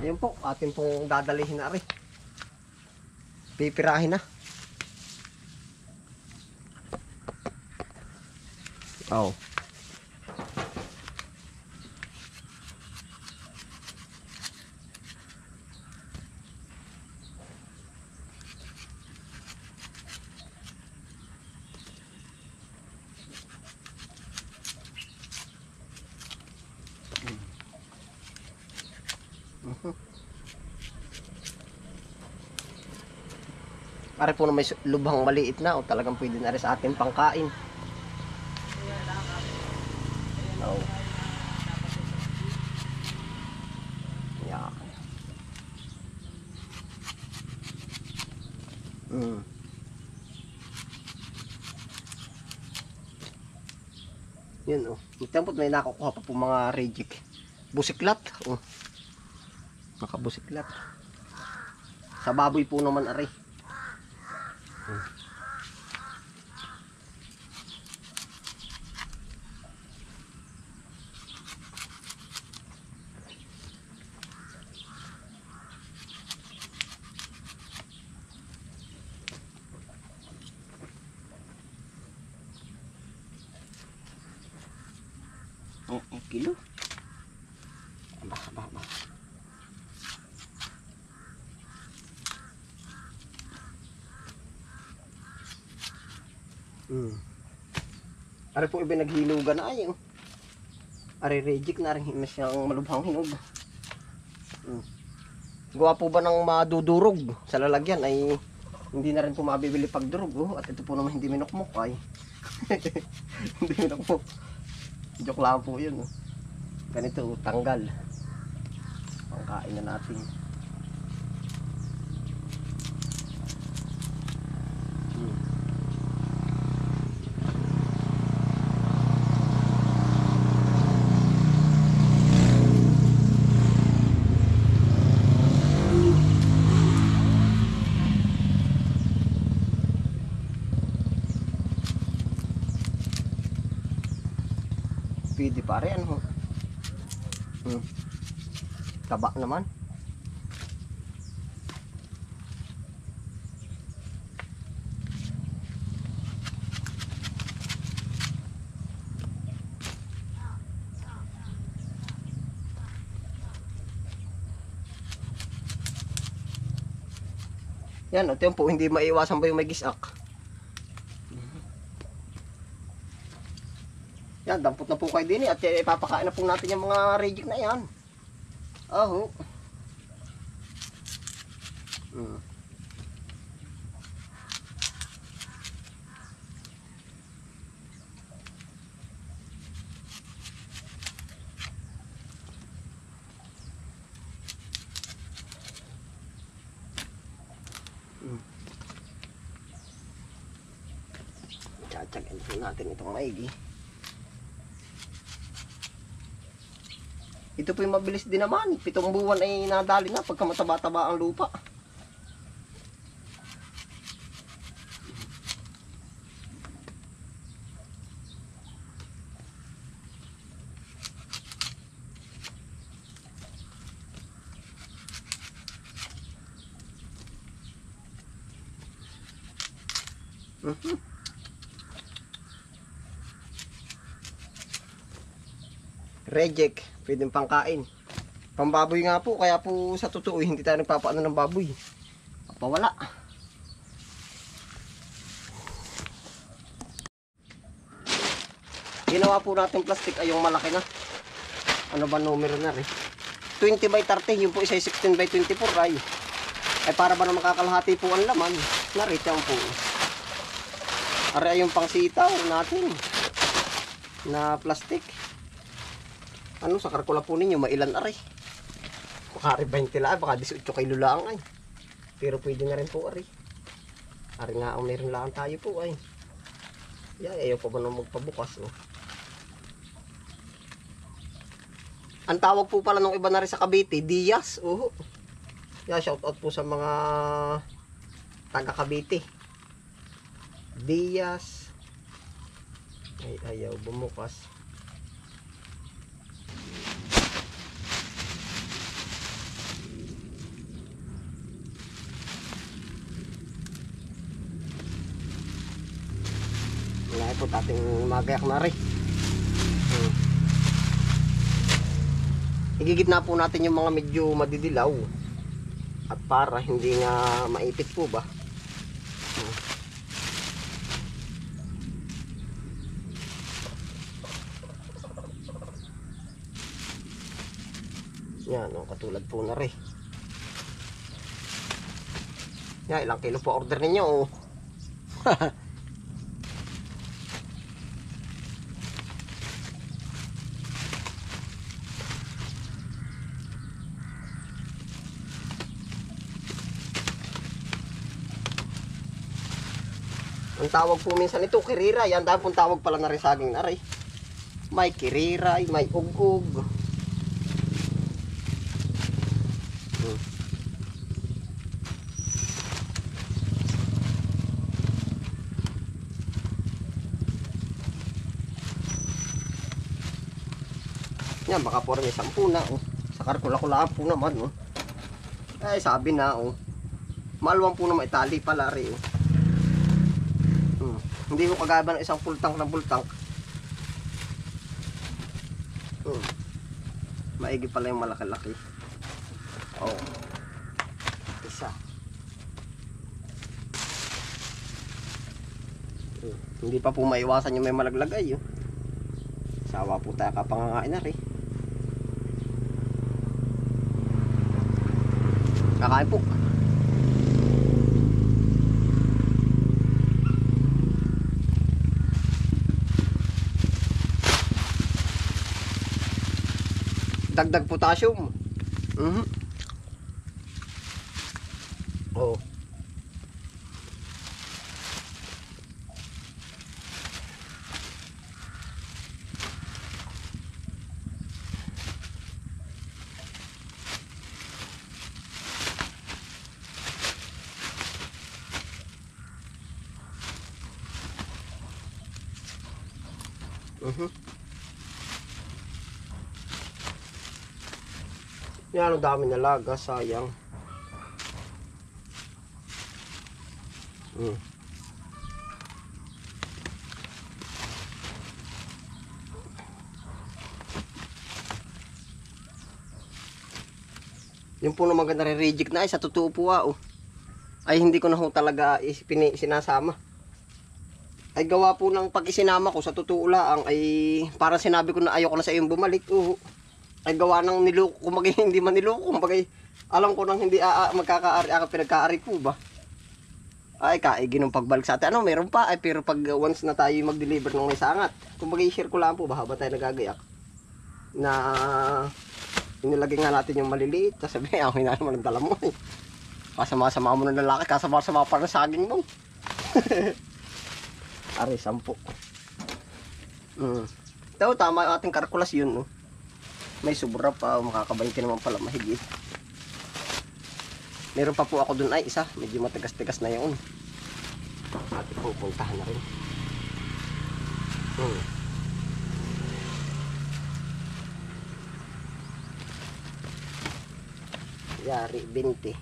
Ayun po, atin pong dadalihin na rin. Pipirahin na. Oh. Pare po na may lubhang maliit na o talagang pwede na rin sa ating pangkain. Oh. Yan. Yun oh. Ito may nakukuha pa po mga reject. Busiklat. Oh. Nakabusiklat. Sa baboy po naman ari. Ang kilo. Bah. Ari po iba naghilugan na ay. Ari reject na rin siyang malubhang hinog. Gawa po ba ng madudurog sa lalagyan ay hindi na rin po mabibili pag durog. Oh. At ito po naman hindi minukmok ay. Hindi minukmok. Joke lang po yun. Oh. Ganito tanggal. Pangkain na natin. Pwede pare ano. Taba naman. Yan, ito po hindi maiwasan ba yung may gisak. Yan, dampot na po kayo din at ipapakain na po natin yung mga reject na yan. Aho. Tsatsagan po natin itong maigi. Ito po yung mabilis din naman. 7 buwan ay nadali na pagka mataba-taba ang lupa. Reject, pwedeng pangkain. Pambaboy nga po, kaya po sa totoo hindi tayo nagpapaano ng baboy. Papawala. Ginawa po natin plastic ay yung malaki na. Ano ba numero na rin? 20 by 30, yung po isa 16 by 24 ay. Ay para ba na makakalahati po ang laman? Narito yan po. Ari ay yung pangsitaw natin na plastic. Ano sa karkula po ninyo, mailan ari? Baka 20 lang, baka 18 kilo lang ay. Pero pwede na rin po ari. Ari nga ang meron lang tayo po ay. Ayaw pa ba na magpabukas oh. Ang tawag po pala nung iba na rin sa Cavite, Diaz. Oh. Shout out po sa mga taga Cavite. Diaz. Ay ayaw bumukas. sapot ating magayak na rin. Igigitna po natin yung mga medyo madidilaw at para hindi nga maipit po ba. Yan, katulad po na rin. Yan, ilang kilo po order ninyo oh. Ang tawag po minsan ito, kirira. Yan, dahil pong tawag pala na rin saging na rin. May kirira, may ugog. Yan, baka po rin 10 na oh. Sa karkula-kulaan po naman oh. Ay, sabi na oh. Malawang po na maitali pala rin oh. Hindi ko kagaba ng isang full tank na full tank. Maigi pala yung malaki-laki. Oh. Isa. Hindi pa po maiwasan yung may malaglagay oh. Sawa po tayo kapangangain na rin. Kakain po. Dagdag potassium. Oh. Yan, ang dami nalaga, sayang. Yung po na maganda re-reject na ay sa totoo po oh. Ay hindi ko na ho talaga sinasama. Ay gawa po ng pag isinama ko sa totoo lang ay parang sinabi ko na ayoko na sa iyong bumalik oh. Ay gawa ng niloko, kumbaga hindi man niloko, kumbaga alam ko nang hindi magkakaari, pinagkaari po ba? Ay kaigi nung pagbalik sa atin, ano meron pa, ay pero pag once na tayo mag-deliver ng may sangat, kumbaga i-share ko lang po ba, habang tayo nagagayak, na inilagay nga natin yung maliliit, tapos sabi, ang hina naman ang dala mo eh. Kasama-sama mo ng lalaki, kasama-sama pa ng saging mo. Ari, 10. Ito, tama yung ating kalkulas yun, no? May sobra pa, makakabayti naman pala mahigit. Meron pa po ako dun ay isa, medyo matigas-tigas na yun. Ating pupuntahan na rin. Yari, 20.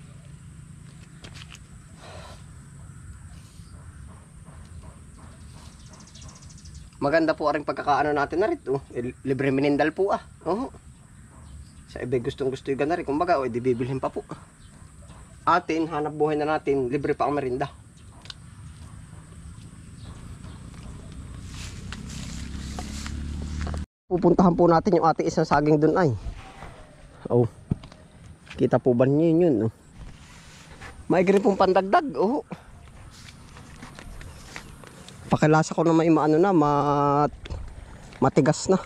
Maganda po ang pagkakaano natin na rito. Libre minindal po ah. Sa iba gustong-gusto yung gana rin. Kumbaga, di bibilhin pa po. Atin, hanap buhay na natin, libre pa ang merinda. Pupuntahan po natin yung ating isang saging dun ay. Oh. Kita po ba niyo yun? Maigri pong pandagdag. Oh. Pakilasa ko na may maano na, matigas na.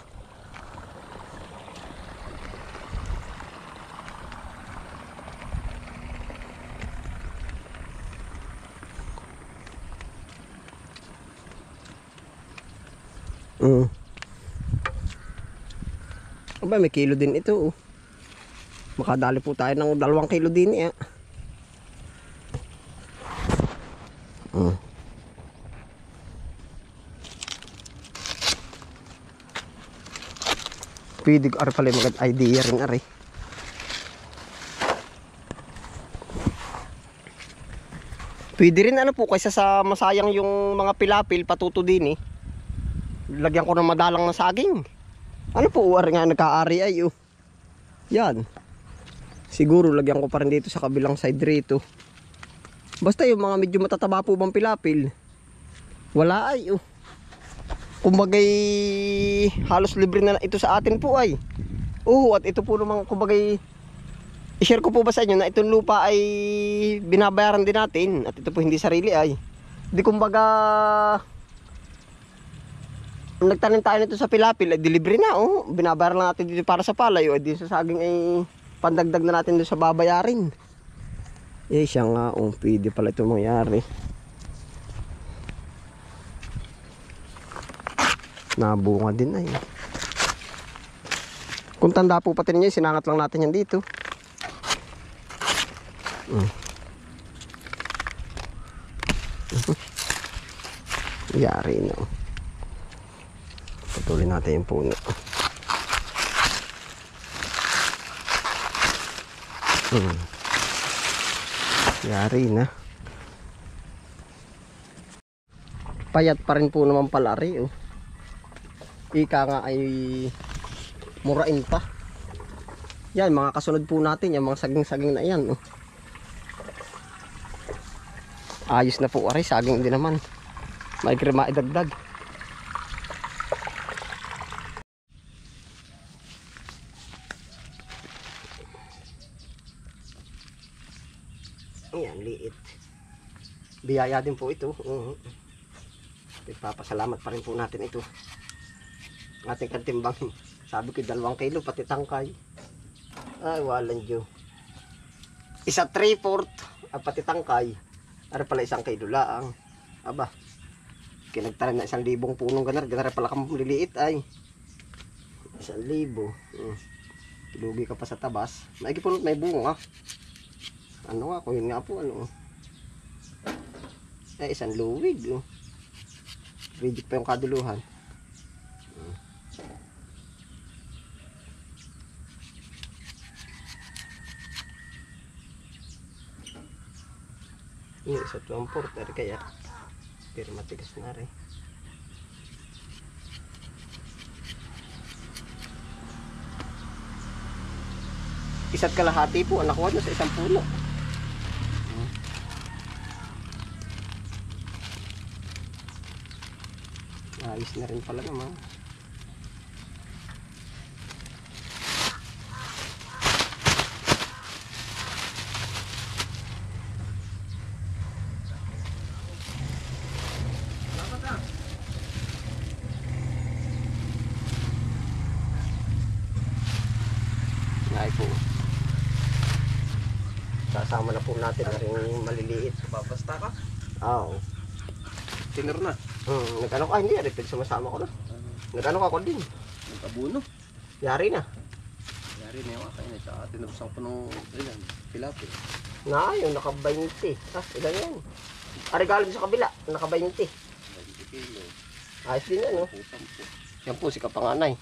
Aba, may kilo din ito. Makadali po tayo ng 2 kilo din eh. Pwede ko pala magand idea rin ari. Pwede rin ano po kaysa sa masayang yung mga pilapil patuto din eh. Lagyan ko ng madalang na saging. Ano po, uwari nga nagka-ari ay oh. Yan. Siguro lagyan ko pa rin dito sa kabilang side rito. Basta yung mga medyo matataba po bang pilapil. Wala ay oh. Kumbagay halos libre na ito sa atin po ay. Oo, at ito po naman kumbagay i-share ko po ba sa inyo na itong lupa ay binabayaran din natin at ito po hindi sarili ay. Di kumbaga nagtanim tayo nito sa pilapil ay delivery na oh. Binabayaran lang natin dito para sa palay o di sa saging ay pandagdag na natin doon sa babayarin. Eh siya nga oh, pwede pala ito mangyari. Nabunga din ay. Kung tanda po pati ninyo, sinangat lang natin yan dito. Yari na. Patuloy natin yung puno. Yari na. Payat pa rin po naman pala rin oh. Ika nga ay murain pa. Yan, mga kasunod po natin, yung mga saging-saging na yan. Oh. Ayos na po, aray, saging din naman. May krema idagdag. Ayan, liit. Biyaya din po ito. Ipapasalamat pa rin po natin ito. Ating kantimbang. Sabi ko 2 kilo pati tangkay. Ay walang Diyo. Isa 3/4 pati tangkay. Ara pala 1 kilo lang. Aba. Kinagtanim na 1,000 punong ganar. Ganar pala kang liliit ay. 1,000. Lugi ka pa sa tabas. Maigipon may bunga. Ano nga, kung yun nga po ano. Ay 1 luwig. Reject pa yung kaduluhan. Ini isa 2/4 dari kaya pero matigas na rin. Isa't kalahati po ang nakuha sa isang puno. Ayos na rin pala naman. Ay po. Sasama na po natin na rin maliliit. Babasta ka? Oo. Tinner na. Nag-ano ka? Hindi. Repeat sumasama ko na. Nag-ano ka ko din. Nagkabuno. Yari na. Yari na yung akain. Tsaka tinapsang ko ng ilan. Pilapil. Na, yung naka-20. Ilan yan? Galing sa kabila. Naka-20. 20 kilo. Ayos din yan, no? 10. Yan po, si kapanganay.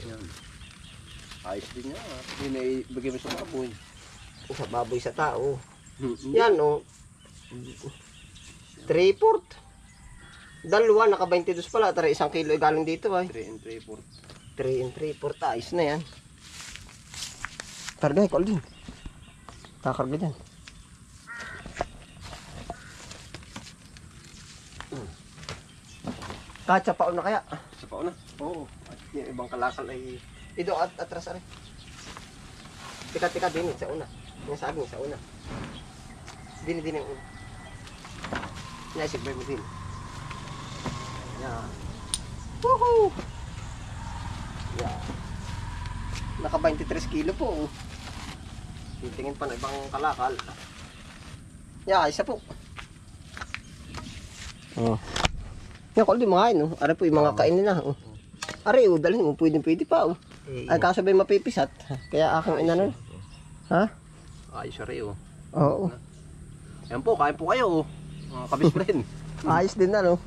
Yan. Ayos din niya. Hindi na ibigay mo sa baboy. Sa baboy sa tao. Yan, no? 3/4. 2, naka-22 pala. Tara, 1 kilo galing dito, ay. 3 and 3/4. 3 and 3/4. Ayos na yan. Karga, ikaw din. Kakarga dyan. Katsa paon na kaya? Sa pauna? Oo. At yung ibang kalakal ay... Ito at atras ari. Tika din sa una. Yung saging sa una. Din yung una. Naisip ba mo din? Yan. Woohoo! Yan. Naka 23 kilo po. Titingin pa na ibang kalakal. Yan, isa po. Oh. Yan, kung di mga no? Ari po yung mga kainin na. Oh. Ari, dalhin mo. Pwede pa. Oh. Ay, kaso ba mapipisat? Kaya aking inano. Ha? Ayos na rin. Oo. Yan po, kain po kayo. Mga kabis friend. Ayos din na, no?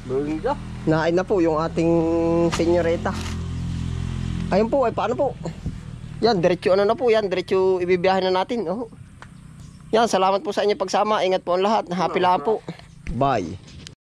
Bungga. Nain na po yung ating senyoreta. Ayun po, ay paano po? Yan, diretso ano na po yan. Diretso ibibiyahin na natin. Oh. Yan, salamat po sa inyo pagsama. Ingat po ang lahat. Happy lang po. Bye.